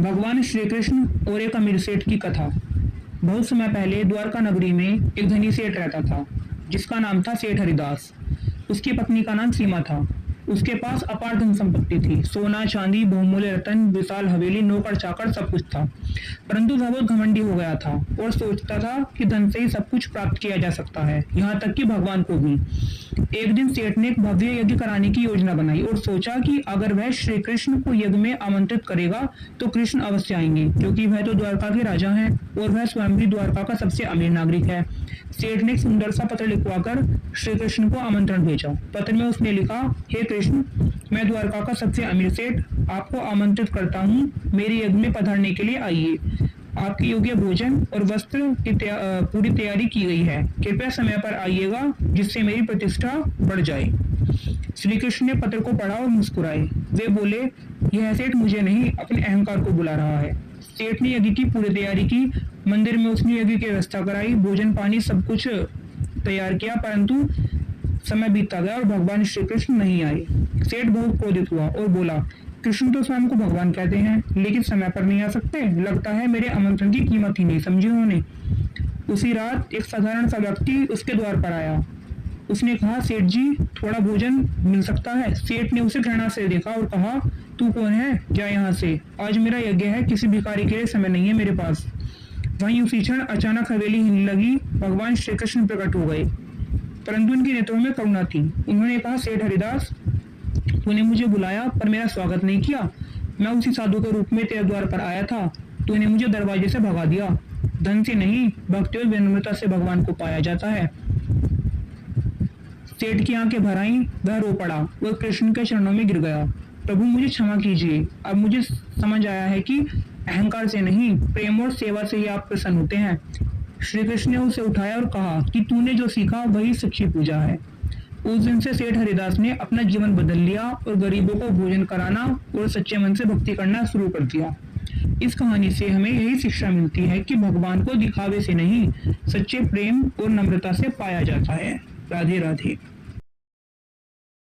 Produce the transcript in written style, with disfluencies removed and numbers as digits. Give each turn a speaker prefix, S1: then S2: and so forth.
S1: भगवान श्री कृष्ण और एक अमीर सेठ की कथा। बहुत समय पहले द्वारका नगरी में एक धनी सेठ रहता था जिसका नाम था सेठ हरिदास। उसकी पत्नी का नाम सीमा था। उसके पास अपार धन संपत्ति थी, सोना चांदी बहुमूल्य रत्न, विशाल हवेली, नौकर चाकर सब कुछ था। परंतु वह बहुत घमंडी हो गया था और सोचता था कि धन से ही सब कुछ प्राप्त किया जा सकता है, यहाँ तक कि भगवान को भी। एक दिन सेठ ने एक भव्य यज्ञ कराने की योजना बनाई और सोचा कि अगर वह श्री कृष्ण को यज्ञ में आमंत्रित करेगा तो कृष्ण अवश्य आएंगे, क्योंकि वह तो द्वारका के राजा हैं और वह स्वयं भी द्वारका का सबसे अमीर नागरिक है। सेठ ने एक सुंदर सा पत्र लिखवाकर श्री कृष्ण को आमंत्रण भेजा। पत्र में उसने लिखा, हे कृष्ण, मैं द्वारका का सबसे अमीर सेठ आपको आमंत्रित करता हूँ, मेरे यज्ञ में पधारने के लिए आइए। आपके योग्य भोजन और वस्त्र की पूरी तैयारी की गई है, कृपया समय पर आइएगा जिससे मेरी प्रतिष्ठा बढ़ जाए। श्री कृष्ण ने पत्र को पढ़ा और मुस्कुराए। वे बोले, यह सेठ मुझे नहीं अपने अहंकार को बुला रहा है। सेठ ने यज्ञ की पूरी तैयारी की। मंदिर में उसने यज्ञ की व्यवस्था कराई, भोजन पानी सब कुछ तैयार किया, परंतु समय बीतता गया और भगवान श्री कृष्ण नहीं आए। सेठ बहुत क्रोधित हुआ और बोला, कृष्ण तो स्वयं को भगवान कहते हैं लेकिन समय पर नहीं आ सकते, लगता है मेरे आमंत्रण की कीमत ही नहीं समझी उन्होंने। उसी रात एक साधारण सा व्यक्ति उसके द्वार पर आया। उसने कहा, सेठ जी, थोड़ा भोजन मिल सकता है? सेठ ने उसे घृणा से देखा और कहा, तू कौन है? जा यहाँ से, आज मेरा यज्ञ है, किसी भिखारी के लिए समय नहीं है मेरे पास। वहीं उसी क्षण अचानक हवेली हिलने लगी। भगवान श्री कृष्ण प्रकट हो गए, परंतु उनके नेत्रों में करुणा थी। उन्होंने कहा, सेठ हरिदास, तूने मुझे बुलाया पर मेरा स्वागत नहीं किया। मैं उसी साधु के रूप में तेरे द्वार पर आया था, तूने मुझे दरवाजे से भगा दिया। धन से नहीं, भक्ति और विनम्रता से भगवान को पाया जाता है। सेठ की आंखें भर आईं, वह रो पड़ा और कृष्ण के चरणों में गिर गया। प्रभु, मुझे क्षमा कीजिए, अब मुझे समझ आया है कि अहंकार से नहीं, प्रेम और सेवा से ही आप प्रसन्न होते हैं। श्री कृष्ण ने उसे उठाया और कहा कि तूने जो सीखा वही सच्ची पूजा है। उस दिन से सेठ हरिदास ने अपना जीवन बदल लिया और गरीबों को भोजन कराना और सच्चे मन से भक्ति करना शुरू कर दिया। इस कहानी से हमें यही शिक्षा मिलती है कि भगवान को दिखावे से नहीं, सच्चे प्रेम और नम्रता से पाया जाता है। राधे राधे।